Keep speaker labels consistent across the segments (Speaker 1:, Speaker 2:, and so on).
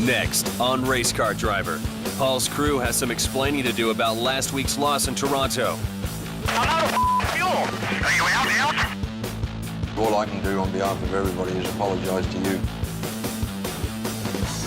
Speaker 1: Next on Race Car Driver, Paul's crew has some explaining to do about last week's loss in Toronto.
Speaker 2: I'm out of fuel. Are you out now?
Speaker 3: All I can do on behalf of everybody is apologize to you.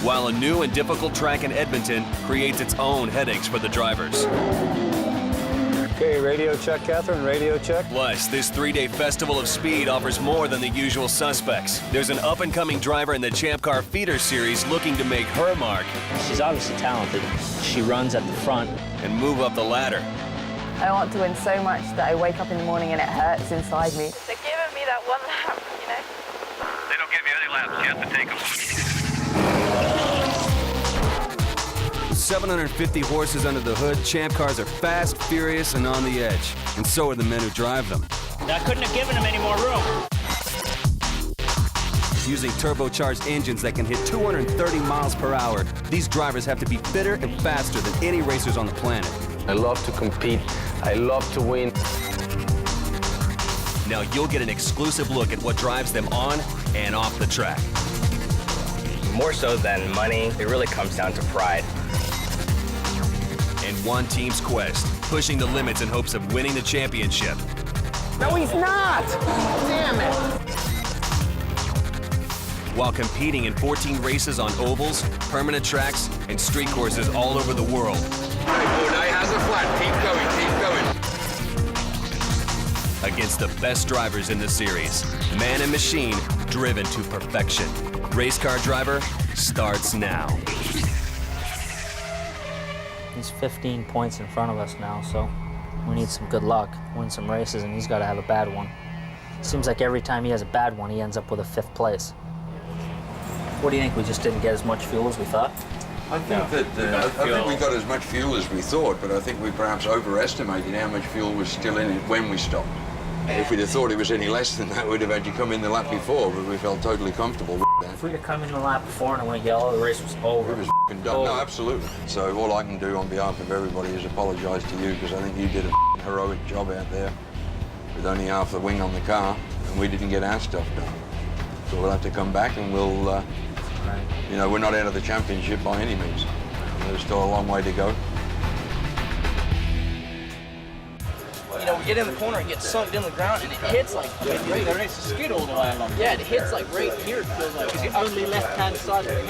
Speaker 1: While a new and difficult track in Edmonton creates its own headaches for the drivers.
Speaker 4: Okay, radio check, Catherine, radio check.
Speaker 1: Plus, this 3-day festival of speed offers more than the usual suspects. There's an up-and-coming driver in the Champ Car Feeder Series looking to make her mark.
Speaker 5: She's obviously talented. She runs at the front.
Speaker 1: And move up the ladder.
Speaker 6: I want to win so much that I wake up in the morning and it hurts inside me.
Speaker 7: They're giving me that one lap, you know.
Speaker 2: They don't give you any laps. You have to take them.
Speaker 1: 750 horses under the hood, Champ Cars are fast, furious, and on the edge. And so are the men who drive them.
Speaker 5: I couldn't have given him any more room.
Speaker 1: Using turbocharged engines that can hit 230 miles per hour, these drivers have to be fitter and faster than any racers on the planet.
Speaker 8: I love to compete. I love to win.
Speaker 1: Now you'll get an exclusive look at what drives them on and off the track.
Speaker 9: More so than money, it really comes down to pride.
Speaker 1: And one team's quest, pushing the limits in hopes of winning the championship.
Speaker 10: No, he's not! Damn it!
Speaker 1: While competing in 14 races on ovals, permanent tracks, and street courses all over the world.
Speaker 3: Bourdais has a flat. Keep going, keep going.
Speaker 1: Against the best drivers in the series. Man and machine, driven to perfection. Race Car Driver starts now.
Speaker 5: He's 15 points in front of us now, so we need some good luck, win some races, and he's got to have a bad one. Seems like every time he has a bad one, he ends up with a 5th place. What do you think? We just didn't get as much fuel as we thought?
Speaker 3: I think I think we got as much fuel as we thought, but I think we perhaps overestimated how much fuel was still in it when we stopped. If we'd have thought it was any less than that, we'd have had you come in the lap before, but we felt totally comfortable with that.
Speaker 5: If we'd have come in the lap before and it went yellow, the race was over.
Speaker 3: It was f***ing done. No, absolutely. So all I can do on behalf of everybody is apologise to you, because I think you did a f***ing heroic job out there with only half the wing on the car, and we didn't get our stuff done. So we'll have to come back and we'll, you know, we're not out of the championship by any means. There's still a long way to go.
Speaker 10: You know, we get in the corner and get sunk in the ground, and it hits like right there. It's a skid all the way along. Yeah, it hits like right here. It feels like it's the only left-hand side that it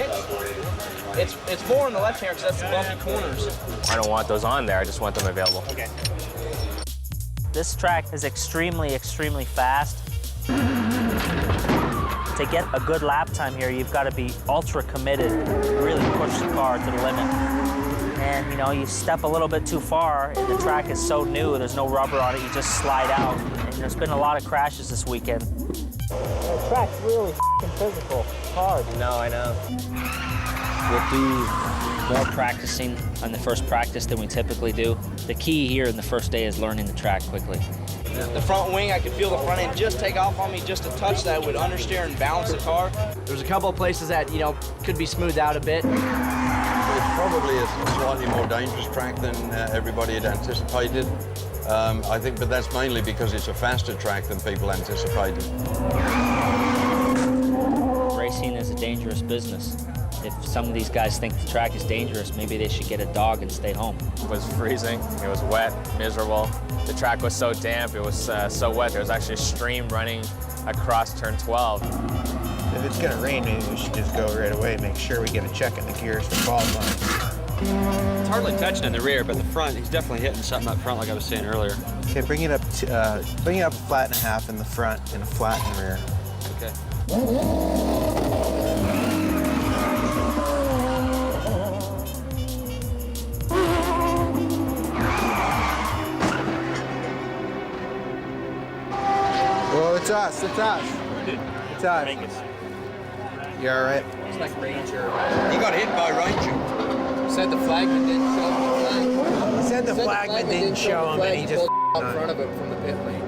Speaker 10: hits. It's more on the left hand because that's the bumpy corners.
Speaker 9: I don't want those on there. I just want them available.
Speaker 10: Okay.
Speaker 5: This track is extremely, extremely fast. To get a good lap time here, you've got to be ultra committed, really push the car to the limit. And, you know, you step a little bit too far, and the track is so new, there's no rubber on it, you just slide out. And there's been a lot of crashes this weekend. The track's really physical, hard.
Speaker 9: No, I know.
Speaker 5: We'll do more practicing on the first practice than we typically do. The key here in the first day is learning the track quickly.
Speaker 10: The front wing, I could feel the front end just take off on me just a touch that would understeer and balance the car. There's a couple of places that, you know, could be smoothed out a bit.
Speaker 3: It's probably a slightly more dangerous track than everybody had anticipated. I think, but that's mainly because it's a faster track than people anticipated.
Speaker 5: Racing is a dangerous business. If some of these guys think the track is dangerous, maybe they should get a dog and stay home.
Speaker 9: It was freezing. It was wet, miserable. The track was so damp. It was so wet. There was actually a stream running across turn 12.
Speaker 11: If it's going to rain, maybe we should just go right away, make sure we get a check in the gears for qualifying.
Speaker 12: It's hardly touching in the rear, but the front, he's definitely hitting something up front, like I was saying earlier.
Speaker 11: Okay, bring it up a flat and a half in the front and a flat in the rear.
Speaker 12: Okay.
Speaker 11: Well, it's us, it's us. It's us. You all right?
Speaker 10: It's like Ranger.
Speaker 3: He got hit by Ranger.
Speaker 10: Said the flagman didn't show him the flag.
Speaker 11: He said the flagman didn't show him, and he just
Speaker 10: out in front of him from the pit lane.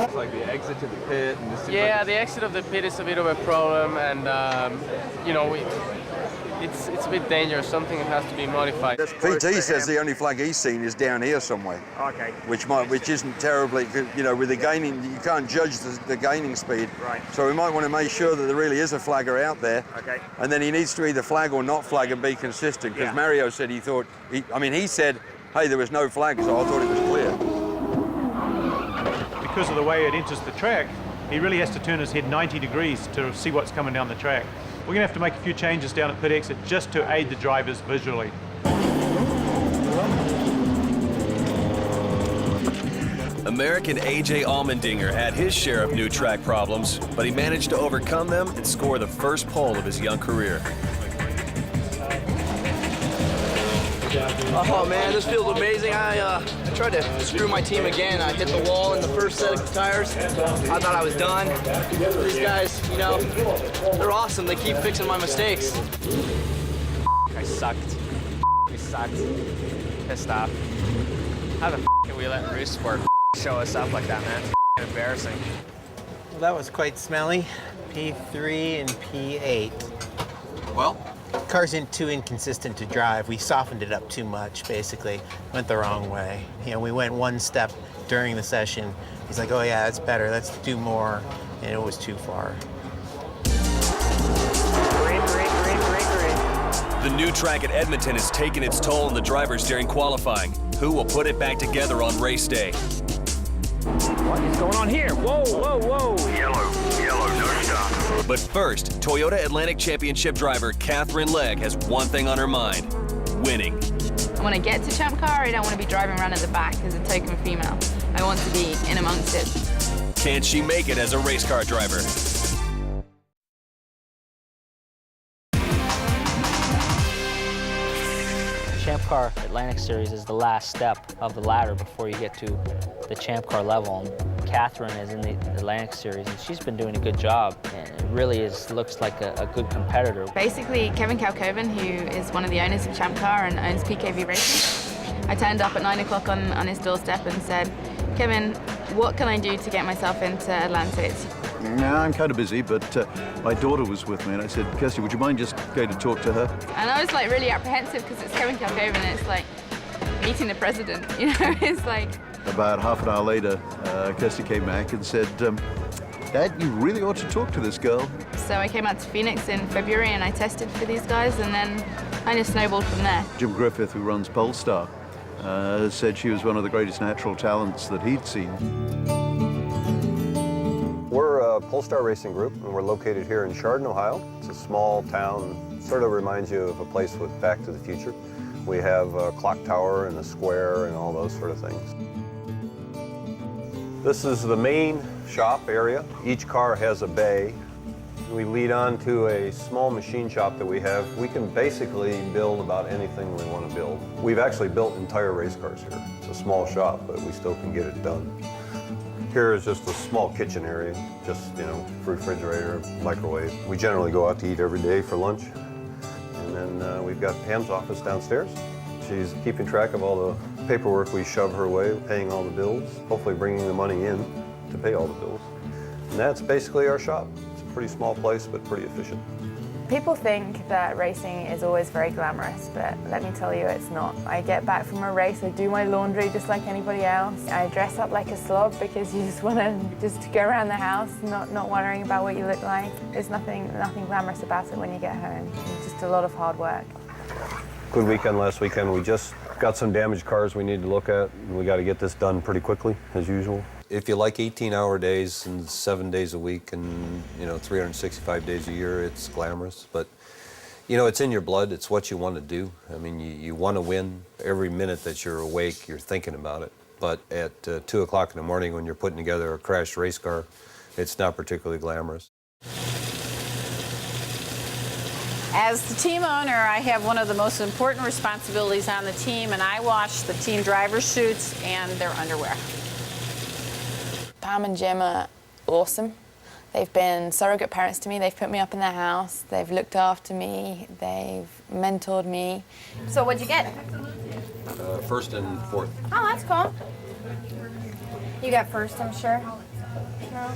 Speaker 12: It's like the
Speaker 13: exit to the pit. And this
Speaker 8: Yeah, the exit of the pit is a bit of a problem, and you know, it's a bit dangerous. Something has to be modified.
Speaker 3: PT says the only flag he's seen is down here somewhere.
Speaker 14: Okay.
Speaker 3: Which isn't terribly, you know, with the gaining, you can't judge the gaining speed.
Speaker 14: Right.
Speaker 3: So we might want to make sure that there really is a flagger out there.
Speaker 14: Okay.
Speaker 3: And then he needs to either flag or not flag and be consistent. Because Mario said he thought, he said, hey, there was no flag, so I thought it was clear.
Speaker 14: Because of the way it enters the track, he really has to turn his head 90 degrees to see what's coming down the track. We're going to have to make a few changes down at pit exit just to aid the drivers visually.
Speaker 1: American A.J. Allmendinger had his share of new track problems, but he managed to overcome them and score the first pole of his young career.
Speaker 10: Oh man, this feels amazing. I tried to screw my team again. I hit the wall in the first set of tires. I thought I was done. These guys, you know, they're awesome. They keep fixing my mistakes.
Speaker 9: I sucked. We sucked. Pissed off. How the can we let Roost Sport show us up like that, man? It's embarrassing.
Speaker 15: Well, that was quite smelly. P3 and P8.
Speaker 3: Well?
Speaker 15: Car's too inconsistent to drive. We softened it up too much, basically. Went the wrong way. You know, we went one step during the session. He's like, oh yeah, that's better, let's do more. And it was too far.
Speaker 1: The new track at Edmonton has taken its toll on the drivers during qualifying. Who will put it back together on race day?
Speaker 14: What is going on here? Whoa, whoa, whoa.
Speaker 2: Yellow, no stop.
Speaker 1: But first, Toyota Atlantic Championship driver Katherine Legge has one thing on her mind: winning.
Speaker 7: When I get to Champ Car, I don't want to be driving around at the back as a token female. I want to be in amongst it.
Speaker 1: Can she make it as a race car driver?
Speaker 5: Champ Car Atlantic Series is the last step of the ladder before you get to the Champ Car level. And Katherine is in the Atlantic Series, and she's been doing a good job, and it really looks like a good competitor.
Speaker 7: Basically, Kevin Kalkoven, who is one of the owners of Champ Car and owns PKV Racing, I turned up at 9 o'clock on his doorstep and said, Kevin, what can I do to get myself into Atlantic?
Speaker 16: Now, I'm kind of busy, but my daughter was with me, and I said, Kirsty, would you mind just going to talk to her?
Speaker 7: And I was like really apprehensive because it's Kevin Kalkoven and it's like meeting the president, you know, it's like...
Speaker 16: About half an hour later, Kirsty came back and said, Dad, you really ought to talk to this girl.
Speaker 7: So I came out to Phoenix in February and I tested for these guys and then kind of snowballed from there.
Speaker 16: Jim Griffith, who runs Polestar, said she was one of the greatest natural talents that he'd seen.
Speaker 17: We're a Polestar Racing Group, and we're located here in Chardon, Ohio. It's a small town, sort of reminds you of a place with Back to the Future. We have a clock tower and a square and all those sort of things. This is the main shop area. Each car has a bay. We lead on to a small machine shop that we have. We can basically build about anything we want to build. We've actually built entire race cars here. It's a small shop, but we still can get it done. Here is just a small kitchen area, just, you know, refrigerator, microwave. We generally go out to eat every day for lunch. And then we've got Pam's office downstairs. She's keeping track of all the paperwork we shove her way, paying all the bills, hopefully bringing the money in to pay all the bills. And that's basically our shop. It's a pretty small place, but pretty efficient.
Speaker 6: People think that racing is always very glamorous, but let me tell you, it's not. I get back from a race, I do my laundry just like anybody else. I dress up like a slob because you just want to go around the house, not worrying about what you look like. There's nothing glamorous about it when you get home. It's just a lot of hard work.
Speaker 17: Good weekend last weekend. We just got some damaged cars we need to look at, and we got to get this done pretty quickly, as usual. If you like 18-hour days and 7 days a week and, you know, 365 days a year, it's glamorous. But, you know, it's in your blood. It's what you want to do. I mean, you want to win. Every minute that you're awake, you're thinking about it. But at 2 o'clock in the morning when you're putting together a crashed race car, it's not particularly glamorous.
Speaker 18: As the team owner, I have one of the most important responsibilities on the team, and I wash the team driver suits and their underwear.
Speaker 6: Pam and Jim are awesome. They've been surrogate parents to me. They've put me up in their house. They've looked after me. They've mentored me.
Speaker 7: So what'd you get?
Speaker 17: First and fourth.
Speaker 7: Oh, that's cool. You got first, I'm sure.
Speaker 6: No.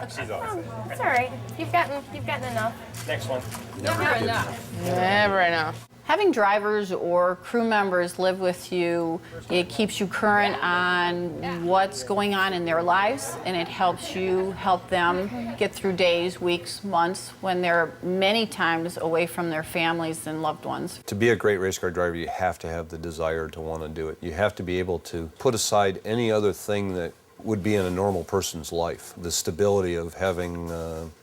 Speaker 9: She's awesome.
Speaker 6: It's all right. You've gotten enough.
Speaker 9: Next one.
Speaker 18: Never enough.
Speaker 7: Never enough.
Speaker 18: Having drivers or crew members live with you, it keeps you current on what's going on in their lives, and it helps you help them get through days, weeks, months when they're many times away from their families and loved ones.
Speaker 17: To be a great race car driver, you have to have the desire to want to do it. You have to be able to put aside any other thing that would be in a normal person's life. The stability of having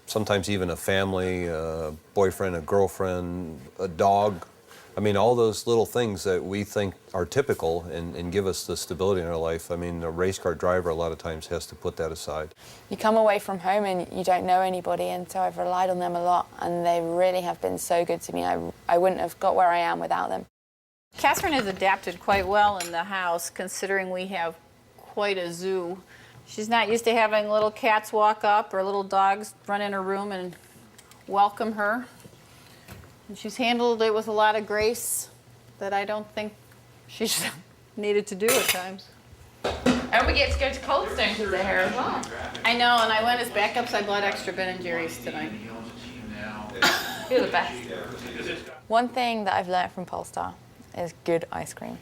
Speaker 17: sometimes even a family, a boyfriend, a girlfriend, a dog. I mean, all those little things that we think are typical and give us the stability in our life. I mean, a race car driver a lot of times has to put that aside.
Speaker 6: You come away from home and you don't know anybody, and so I've relied on them a lot, and they really have been so good to me. I wouldn't have got where I am without them.
Speaker 18: Catherine has adapted quite well in the house, considering we have quite a zoo. She's not used to having little cats walk up or little dogs run in her room and welcome her. And she's handled it with a lot of grace that I don't think she's needed to do at times.
Speaker 7: And we get to go to Coldstone to the hair as well.
Speaker 18: I know, and I went as backups. I bought extra Ben & Jerry's tonight.
Speaker 7: You're the best.
Speaker 6: One thing that I've learned from Polestar is good ice cream.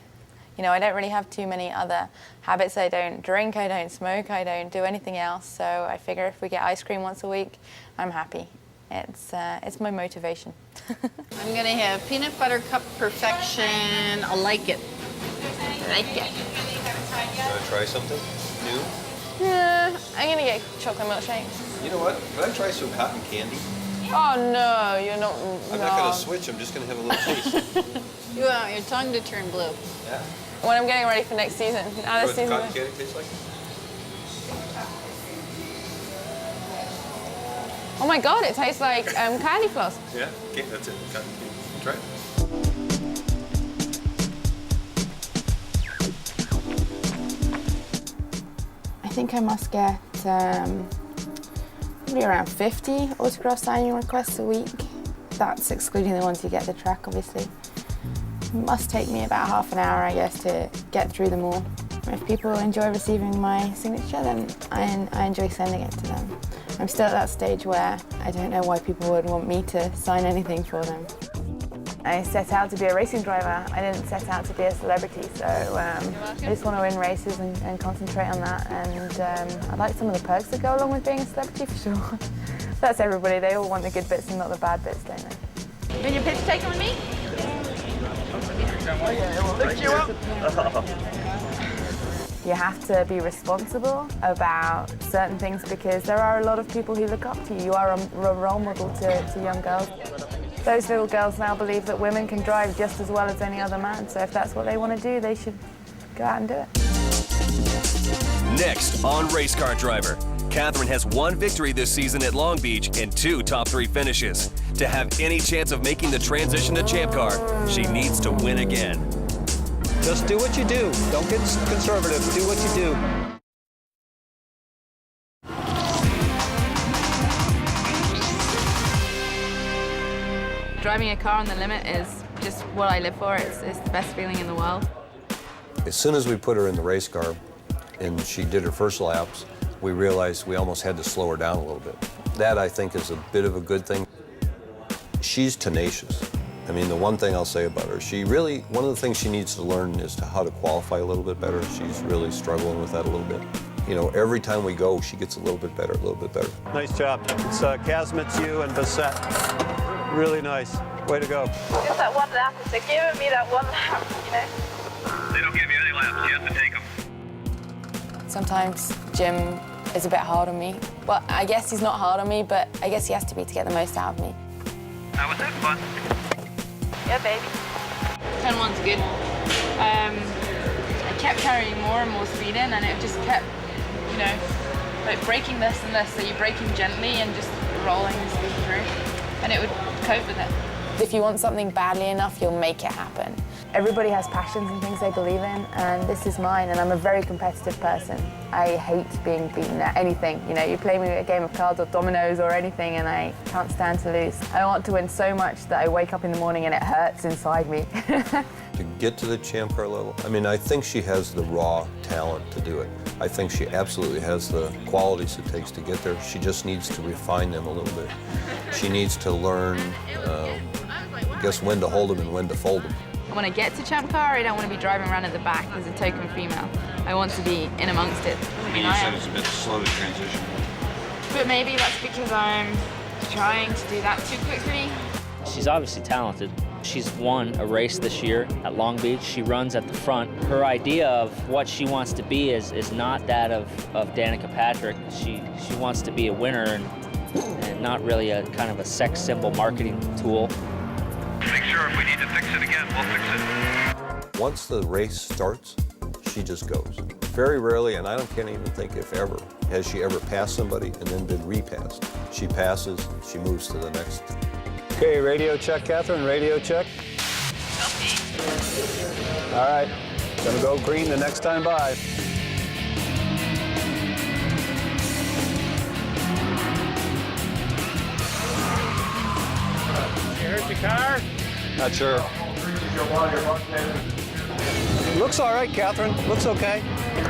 Speaker 6: You know, I don't really have too many other habits. I don't drink, I don't smoke, I don't do anything else. So I figure if we get ice cream once a week, I'm happy. It's my motivation.
Speaker 18: I'm gonna have peanut butter cup perfection. I like it. I like it.
Speaker 17: You want to try something new?
Speaker 6: Yeah, I'm gonna get chocolate milkshakes.
Speaker 17: You know what? Can I try some cotton candy?
Speaker 6: Oh no, you're not.
Speaker 17: I'm not going to switch. I'm just going to have a little taste.
Speaker 18: You want your tongue to turn blue.
Speaker 17: Yeah.
Speaker 6: When I'm getting ready for next season. Now this season.
Speaker 17: Cotton candy tastes like?
Speaker 6: Oh my God, it tastes like candy floss.
Speaker 17: Yeah, okay, that's it. Cotton candy. Try it.
Speaker 6: I think I must get probably around 50 autograph signing requests a week. That's excluding the ones you get at the track, obviously. It must take me about half an hour, I guess, to get through them all. If people enjoy receiving my signature, then I enjoy sending it to them. I'm still at that stage where I don't know why people would want me to sign anything for them. I set out to be a racing driver. I didn't set out to be a celebrity, so I just want to win races and concentrate on that. And I like some of the perks that go along with being a celebrity, for sure. That's everybody. They all want the good bits and not the bad bits, don't they?
Speaker 7: Been your picture taken with me?
Speaker 2: Lift you up.
Speaker 6: You have to be responsible about certain things because there are a lot of people who look up to you. You are a role model to young girls. Those little girls now believe that women can drive just as well as any other man, so if that's what they want to do, they should go out and do it.
Speaker 1: Next on Race Car Driver, Catherine has 1 victory this season at Long Beach and 2 top 3 finishes. To have any chance of making the transition to Champ Car, she needs to win again.
Speaker 12: Just do what you do. Don't get conservative. Do what you do.
Speaker 7: Driving a car on the limit is just what I live for. It's the best feeling in the world.
Speaker 17: As soon as we put her in the race car and she did her first laps, we realized we almost had to slow her down a little bit. That, I think, is a bit of a good thing. She's tenacious. I mean, the one thing I'll say about her, one of the things she needs to learn is how to qualify a little bit better. She's really struggling with that a little bit. You know, every time we go, she gets a little bit better, a little bit better.
Speaker 12: Nice job. It's Kazmits, you, and Bassett. Really nice. Way to go.
Speaker 6: Just that one lap. They're giving me that one lap, you know.
Speaker 2: They don't give you any laps. You have to take them.
Speaker 6: Sometimes Jim is a bit hard on me. Well, I guess he's not hard on me, but I guess he has to be to get the most out of me.
Speaker 2: How was that fun?
Speaker 6: Yeah, baby.
Speaker 7: Turn 1's good. I kept carrying more and more speed in, and it just kept, you know, like braking this and this, so you're braking gently and just rolling the speed through, and it would cope with it.
Speaker 6: If you want something badly enough, you'll make it happen. Everybody has passions and things they believe in, and this is mine, and I'm a very competitive person. I hate being beaten at anything. You know, you play me a game of cards or dominoes or anything, and I can't stand to lose. I want to win so much that I wake up in the morning and it hurts inside me.
Speaker 17: To get to the Champ Car level, I mean, I think she has the raw talent to do it. I think she absolutely has the qualities it takes to get there. She just needs to refine them a little bit. She needs to learn, I guess, when to hold them and when to fold them.
Speaker 7: When I get to Champ Car, I don't want to be driving around at the back as a token female. I want to be in amongst it.
Speaker 16: You said it's a bit slow to transition.
Speaker 7: But maybe that's because I'm trying to do that too quickly.
Speaker 5: She's obviously talented. She's won a race this year at Long Beach. She runs at the front. Her idea of what she wants to be is not that of Danica Patrick. She wants to be a winner and not really a kind of a sex symbol marketing tool.
Speaker 2: Make sure if we need to fix it again, we'll fix it.
Speaker 17: Once the race starts, she just goes. Very rarely, and I can't even think if ever, has she ever passed somebody and then been repassed. She passes, she moves to the next.
Speaker 4: Okay, radio check, Catherine, radio check. All right, gonna go green the next time by.
Speaker 14: You hurt the car?
Speaker 4: Not sure. Looks all right, Catherine. Looks okay.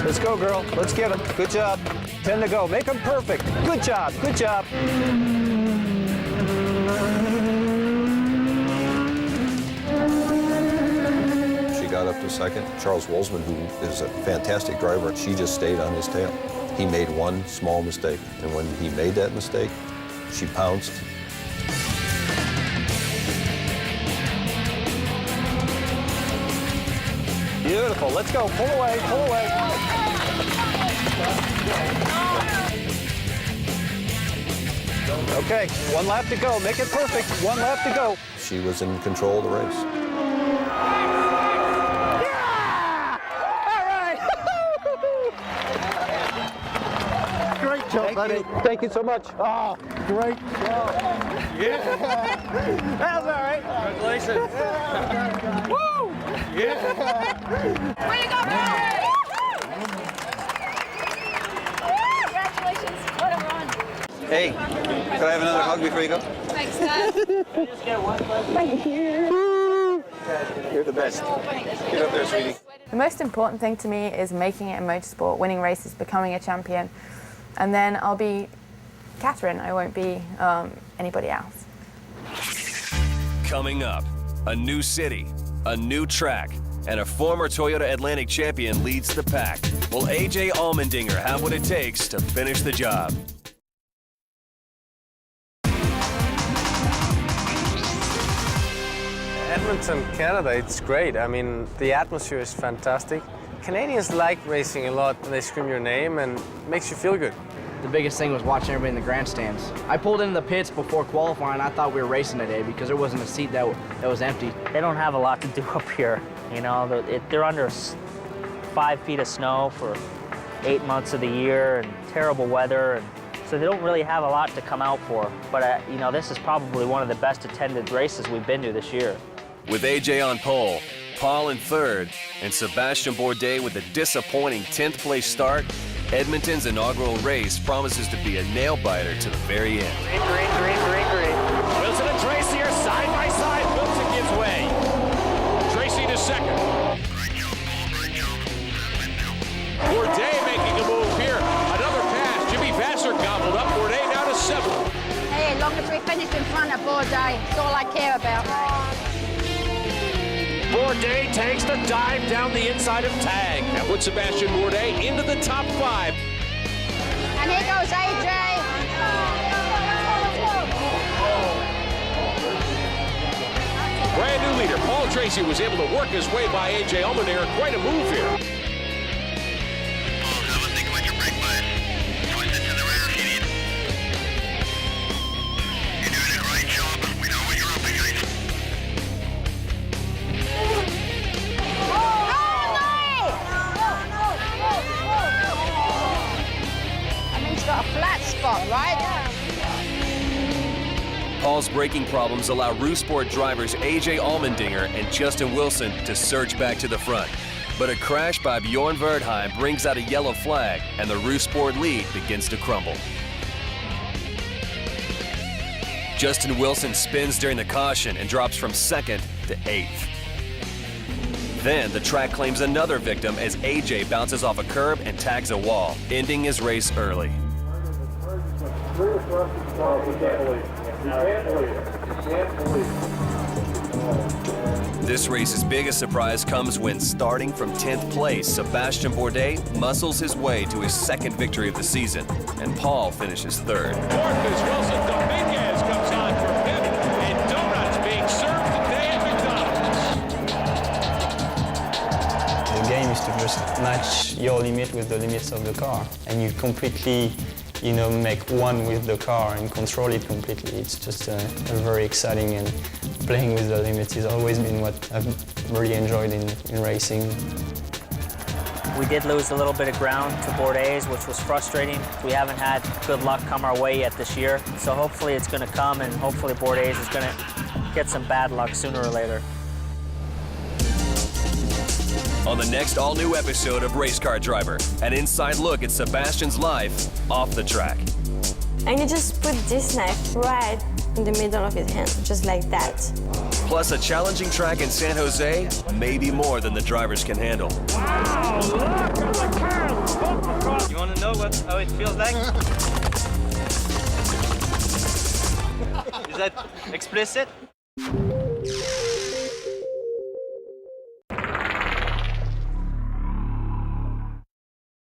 Speaker 4: Let's go, girl. Let's get him. Good job. 10 to go. Make them perfect. Good job. Good job.
Speaker 17: She got up to second. Charles Wolzman, who is a fantastic driver, she just stayed on his tail. He made one small mistake, and when he made that mistake, she pounced.
Speaker 4: Beautiful. Let's go. Pull away. Pull away. Okay, 1 lap to go. Make it perfect. 1 lap to go.
Speaker 17: She was in control of the race.
Speaker 4: Great job, buddy. Thank you so much. Oh, great job.
Speaker 14: Yeah.
Speaker 4: That was all right.
Speaker 14: Congratulations.
Speaker 4: Woo!
Speaker 14: Yeah.
Speaker 7: Way to go, Brad! Congratulations. What a run.
Speaker 11: Hey, can I have another hug before you go?
Speaker 7: Thanks, Dad.
Speaker 6: Thank you.
Speaker 11: You're the best. Get up there, sweetie.
Speaker 6: The most important thing to me is making it in motorsport, winning races, becoming a champion. And then I'll be Catherine. I won't be anybody else.
Speaker 1: Coming up, a new city, a new track, and a former Toyota Atlantic champion leads the pack. Will AJ Allmendinger have what it takes to finish the job?
Speaker 8: Edmonton, Canada, it's great. I mean, the atmosphere is fantastic. Canadians like racing a lot when they scream your name and it makes you feel good.
Speaker 10: The biggest thing was watching everybody in the grandstands. I pulled into the pits before qualifying. I thought we were racing today because there wasn't a seat that was empty.
Speaker 5: They don't have a lot to do up here. You know, they're under 5 feet of snow for 8 months of the year and terrible weather. And so they don't really have a lot to come out for. But, you know, this is probably one of the best attended races we've been to this year.
Speaker 1: With AJ on pole, Paul in third, and Sebastian Bourdais with a disappointing 10th place start, Edmonton's inaugural race promises to be a nail-biter to the very end.
Speaker 2: Green. Wilson and Tracy are side by side. Wilson gives way. Tracy to second. Bourdais making a move here. Another pass. Jimmy Vasser gobbled up. Bourdais down to 7th.
Speaker 18: Hey, as long as we finish in front of Bourdais, that's all I care about.
Speaker 2: Bourdais takes the dive down the inside of Tag. That puts Sebastian Bourdais into the top 5.
Speaker 18: And here goes AJ.
Speaker 2: Brand new leader, Paul Tracy, was able to work his way by AJ Allmendinger. Quite a move here.
Speaker 1: Paul's braking problems allow Rousport drivers AJ Allmendinger and Justin Wilson to surge back to the front. But a crash by Bjorn Verdheim brings out a yellow flag, and the Rousport lead begins to crumble. Justin Wilson spins during the caution and drops from 2nd to 8th. Then the track claims another victim as AJ bounces off a curb and tags a wall, ending his race early. This race's biggest surprise comes when, starting from 10th place, Sebastian Bourdais muscles his way to his 2nd victory of the season, and Paul finishes 3rd.
Speaker 2: 4th is Wilson. Dominguez comes on for 5th, and donuts being served today at McDonald's.
Speaker 13: The game is to just match your limit with the limits of the car, and you completely, make one with the car and control it completely. It's just a very exciting, and playing with the limits has always been what I've really enjoyed in racing.
Speaker 5: We did lose a little bit of ground to Bourdais, which was frustrating. We haven't had good luck come our way yet this year, so hopefully it's going to come, and hopefully Bourdais is going to get some bad luck sooner or later.
Speaker 1: On the next all-new episode of Race Car Driver, an inside look at Sebastian's life off the track.
Speaker 19: And you just put this knife right in the middle of his hand, just like that.
Speaker 1: Plus a challenging track in San Jose, maybe more than the drivers can handle.
Speaker 2: Wow, look at the curve!
Speaker 13: You want to know how it feels like? Is that explicit?